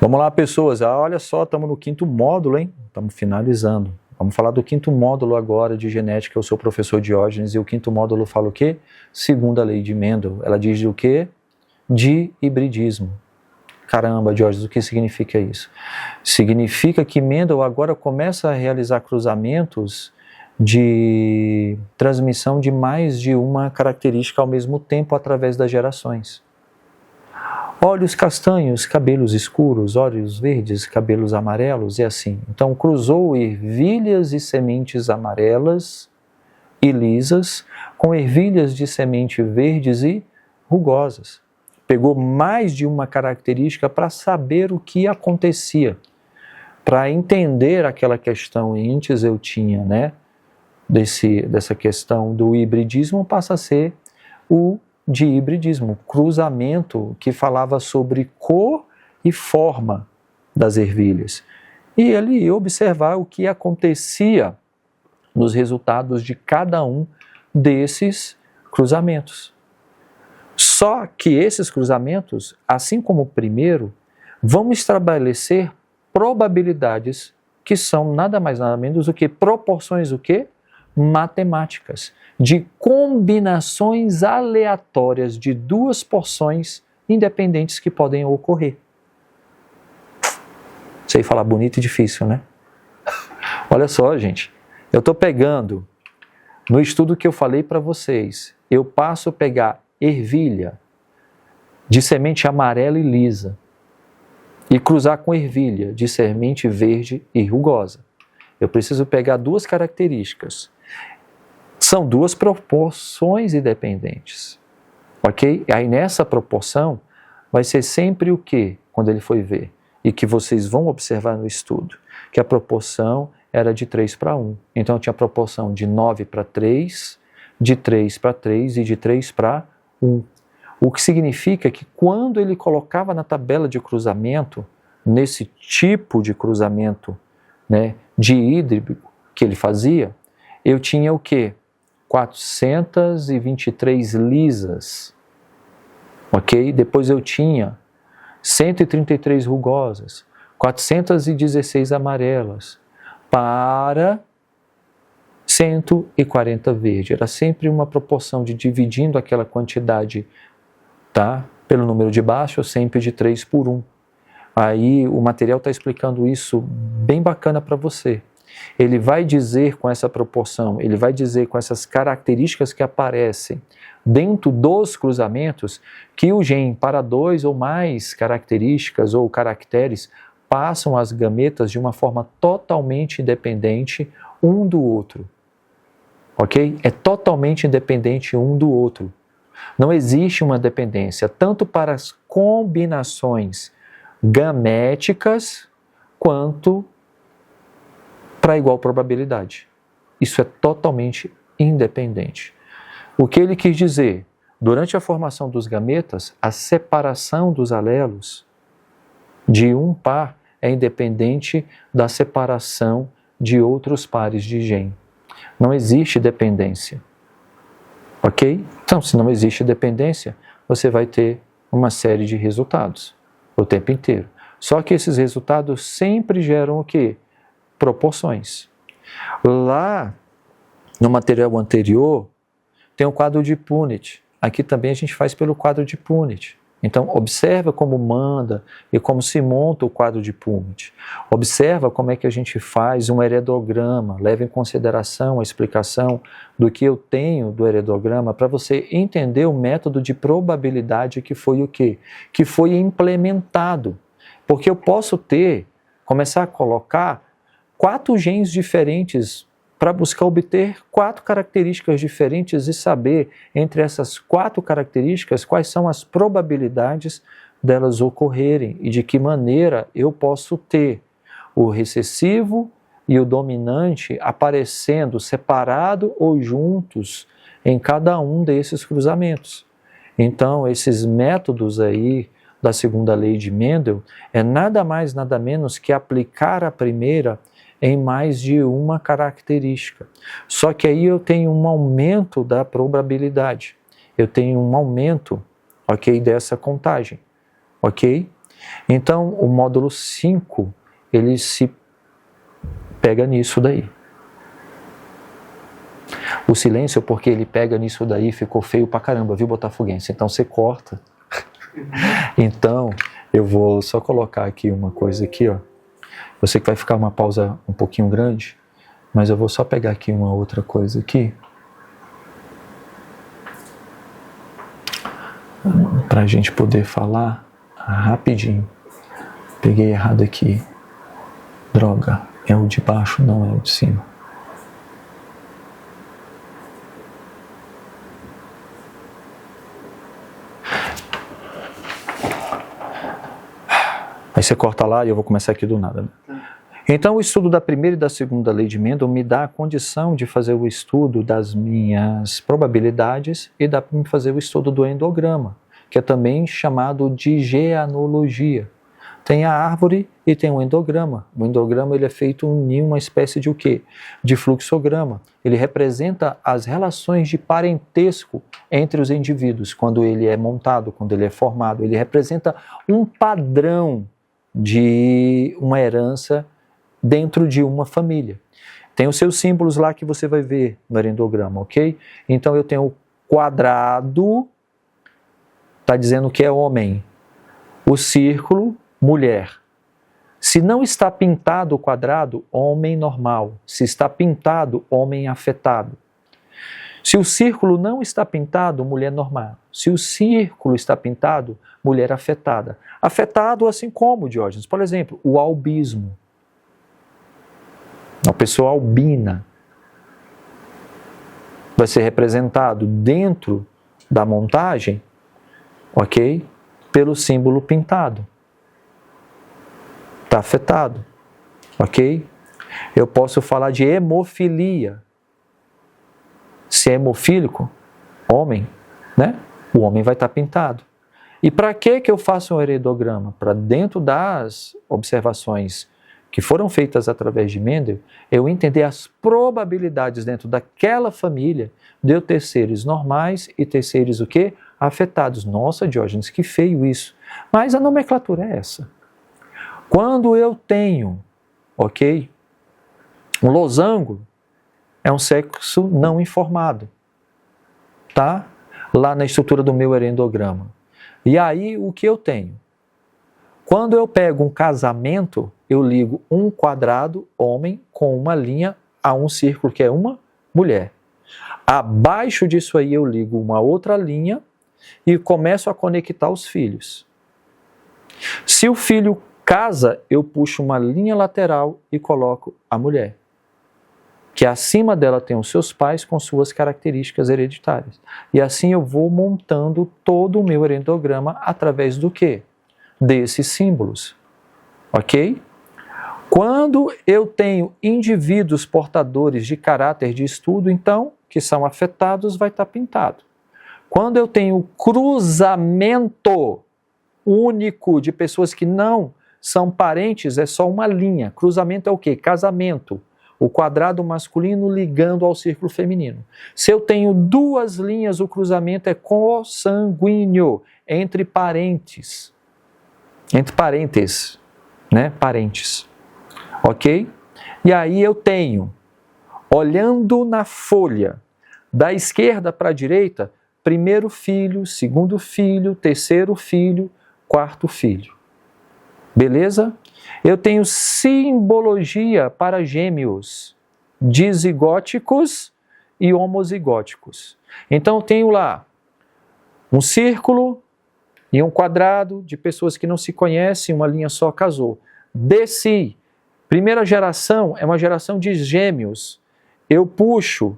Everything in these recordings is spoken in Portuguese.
Vamos lá, pessoas. Olha só, estamos no 5º módulo, hein? Estamos finalizando. Vamos falar do 5º módulo agora de genética. Eu sou o professor Diógenes e o 5º módulo fala o quê? Segunda lei de Mendel. Ela diz o quê? De hibridismo. Caramba, Diógenes, o que significa isso? Significa que Mendel agora começa a realizar cruzamentos de transmissão de mais de uma característica ao mesmo tempo através das gerações. Olhos castanhos, cabelos escuros, olhos verdes, cabelos amarelos, e assim. Então cruzou ervilhas e sementes amarelas e lisas com ervilhas de semente verdes e rugosas. Pegou mais de uma característica para saber o que acontecia. Para entender aquela questão, antes eu tinha, né? Dessa questão do hibridismo passa a ser o de hibridismo, cruzamento que falava sobre cor e forma das ervilhas. E ele ia observar o que acontecia nos resultados de cada um desses cruzamentos. Só que esses cruzamentos, assim como o primeiro, vão estabelecer probabilidades que são nada mais nada menos do que proporções o quê? Matemáticas, de combinações aleatórias de duas porções independentes que podem ocorrer. Sei falar bonito e difícil, né? Olha só, gente, eu estou pegando, no estudo que eu falei para vocês, eu passo a pegar ervilha de semente amarela e lisa e cruzar com ervilha de semente verde e rugosa. Eu preciso pegar duas características. São duas proporções independentes, ok? Aí nessa proporção vai ser sempre o que, quando ele foi ver? E que vocês vão observar no estudo, que a proporção era de 3:1. Então tinha a proporção de 9:3, de 3:3 e de 3:1. O que significa que quando ele colocava na tabela de cruzamento, nesse tipo de cruzamento, né, de híbrido que ele fazia, eu tinha o quê? 423 lisas, ok? Depois eu tinha 133 rugosas, 416 amarelas, para 140 verde. Era sempre uma proporção de dividindo aquela quantidade, tá? Pelo número de baixo, sempre de 3:1. Aí o material está explicando isso bem bacana para você. Ele vai dizer com essa proporção, ele vai dizer com essas características que aparecem dentro dos cruzamentos, que o gene para 2 ou mais características ou caracteres passam as gametas de uma forma totalmente independente um do outro. Ok? É totalmente independente um do outro. Não existe uma dependência, tanto para as combinações gaméticas, quanto para igual probabilidade. Isso é totalmente independente. O que ele quis dizer? Durante a formação dos gametas, a separação dos alelos de um par é independente da separação de outros pares de gene. Não existe dependência. Ok? Então, se não existe dependência, você vai ter uma série de resultados o tempo inteiro. Só que esses resultados sempre geram o quê? Proporções. Lá no material anterior tem o quadro de Punnett. Aqui também a gente faz pelo quadro de Punnett. Então observa como manda e como se monta o quadro de Punnett. Observa como é que a gente faz um heredograma. Leva em consideração a explicação do que eu tenho do heredograma para você entender o método de probabilidade que foi o quê? Que foi implementado. Porque eu posso começar a colocar 4 genes diferentes para buscar obter 4 características diferentes e saber entre essas 4 características quais são as probabilidades delas ocorrerem e de que maneira eu posso ter o recessivo e o dominante aparecendo separado ou juntos em cada um desses cruzamentos. Então, esses métodos aí da segunda lei de Mendel é nada mais, nada menos que aplicar a primeira em mais de uma característica. Só que aí eu tenho um aumento da probabilidade. Eu tenho um aumento, ok, dessa contagem, ok? Então, o módulo 5, ele se pega nisso daí. O silêncio, porque ele pega nisso daí, ficou feio pra caramba, viu, botafoguense? Então você corta. Então, eu vou só colocar aqui uma coisa aqui, ó. Eu sei que vai ficar uma pausa um pouquinho grande, mas eu vou só pegar aqui uma outra coisa aqui. Pra gente poder falar rapidinho. Peguei errado aqui. Droga, é o de baixo, não é o de cima. Aí você corta lá e eu vou começar aqui do nada. Então, o estudo da primeira e da segunda lei de Mendel me dá a condição de fazer o estudo das minhas probabilidades e dá para me fazer o estudo do endograma, que é também chamado de genealogia. Tem a árvore e tem o endograma. O endograma ele é feito em uma espécie de o quê? De fluxograma. Ele representa as relações de parentesco entre os indivíduos, quando ele é montado, quando ele é formado. Ele representa um padrão de uma herança dentro de uma família. Tem os seus símbolos lá que você vai ver no endograma, ok? Então eu tenho o quadrado, está dizendo que é homem. O círculo, mulher. Se não está pintado o quadrado, homem normal. Se está pintado, homem afetado. Se o círculo não está pintado, mulher normal. Se o círculo está pintado, mulher afetada. Afetado assim como, Diógenes, por exemplo, o albismo. Uma pessoa albina vai ser representado dentro da montagem, ok? Pelo símbolo pintado. Está afetado, ok? Eu posso falar de hemofilia. Se é hemofílico, homem, né? O homem vai estar pintado. E para que eu faço um heredograma? Para dentro das observações que foram feitas através de Mendel, eu entender as probabilidades dentro daquela família de eu ter seres normais e ter seres o quê? Afetados. Nossa, Diógenes, que feio isso. Mas a nomenclatura é essa. Quando eu tenho, ok, um losango, é um sexo não informado, tá? Lá na estrutura do meu endograma. E aí, o que eu tenho? Quando eu pego um casamento, eu ligo um quadrado, homem, com uma linha a um círculo, que é uma mulher. Abaixo disso aí, eu ligo uma outra linha e começo a conectar os filhos. Se o filho casa, eu puxo uma linha lateral e coloco a mulher, que acima dela tem os seus pais com suas características hereditárias. E assim eu vou montando todo o meu endograma através do quê? Desses símbolos. Ok? Quando eu tenho indivíduos portadores de caráter de estudo, então, que são afetados, vai estar pintado. Quando eu tenho cruzamento único de pessoas que não são parentes, é só uma linha. Cruzamento é o quê? Casamento. O quadrado masculino ligando ao círculo feminino. Se eu tenho duas linhas, o cruzamento é consanguíneo, entre parentes. Entre parentes, né? Parentes. Ok? E aí eu tenho, olhando na folha, da esquerda para a direita, primeiro filho, segundo filho, terceiro filho, quarto filho. Beleza? Eu tenho simbologia para gêmeos, dizigóticos e homozigóticos. Então eu tenho lá um círculo e um quadrado de pessoas que não se conhecem, uma linha só casou. Desci. Primeira geração é uma geração de gêmeos. Eu puxo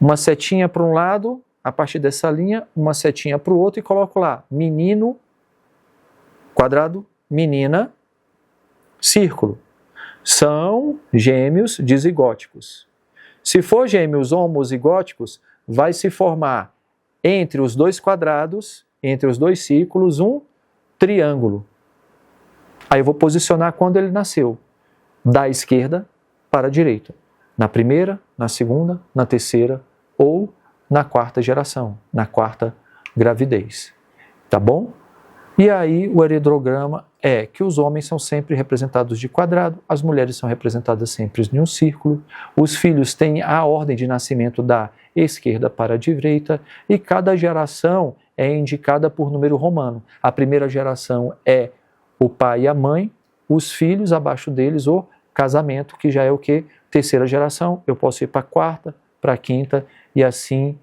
uma setinha para um lado, a partir dessa linha, uma setinha para o outro e coloco lá menino, quadrado, menina, círculo. São gêmeos dizigóticos. Se for gêmeos homozigóticos, vai se formar entre os dois quadrados, entre os dois círculos, um triângulo. Aí eu vou posicionar quando ele nasceu, da esquerda para a direita. Na primeira, na segunda, na terceira ou na quarta geração, na quarta gravidez. Tá bom? E aí o heredograma é que os homens são sempre representados de quadrado, as mulheres são representadas sempre em um círculo, os filhos têm a ordem de nascimento da esquerda para a direita e cada geração é indicada por número romano. A primeira geração é o pai e a mãe, os filhos abaixo deles, o casamento, que já é o quê? Terceira geração, eu posso ir para a quarta, para a quinta e assim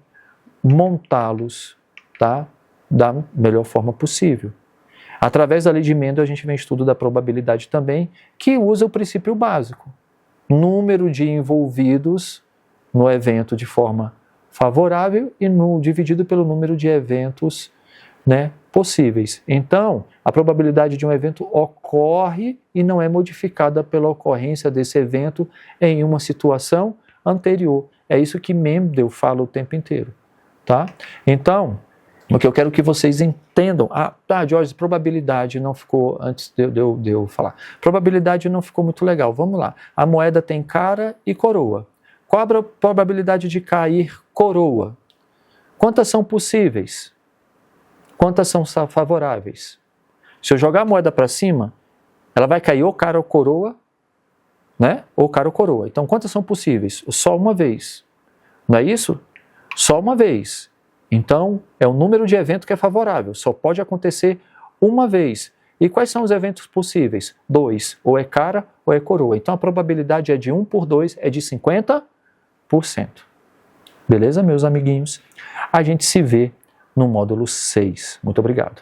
montá-los, tá? Da melhor forma possível. Através da lei de Mendel, a gente vem estudo da probabilidade também, que usa o princípio básico. Número de envolvidos no evento de forma favorável e dividido pelo número de eventos, né, possíveis. Então, a probabilidade de um evento ocorre e não é modificada pela ocorrência desse evento em uma situação anterior. É isso que Mendel fala o tempo inteiro. Tá? Então, o que eu quero que vocês entendam, Jorge, probabilidade não ficou, antes de eu falar, probabilidade não ficou muito legal, vamos lá, a moeda tem cara e coroa, qual a probabilidade de cair coroa? Quantas são possíveis? Quantas são favoráveis? Se eu jogar a moeda para cima, ela vai cair ou cara ou coroa, né? Ou cara ou coroa, então quantas são possíveis? Só uma vez, não é isso? Só uma vez. Então, é o número de evento que é favorável, só pode acontecer uma vez. E quais são os eventos possíveis? 2, ou é cara ou é coroa. Então, a probabilidade é de 1 por 2, é de 50%. Beleza, meus amiguinhos? A gente se vê no módulo 6. Muito obrigado.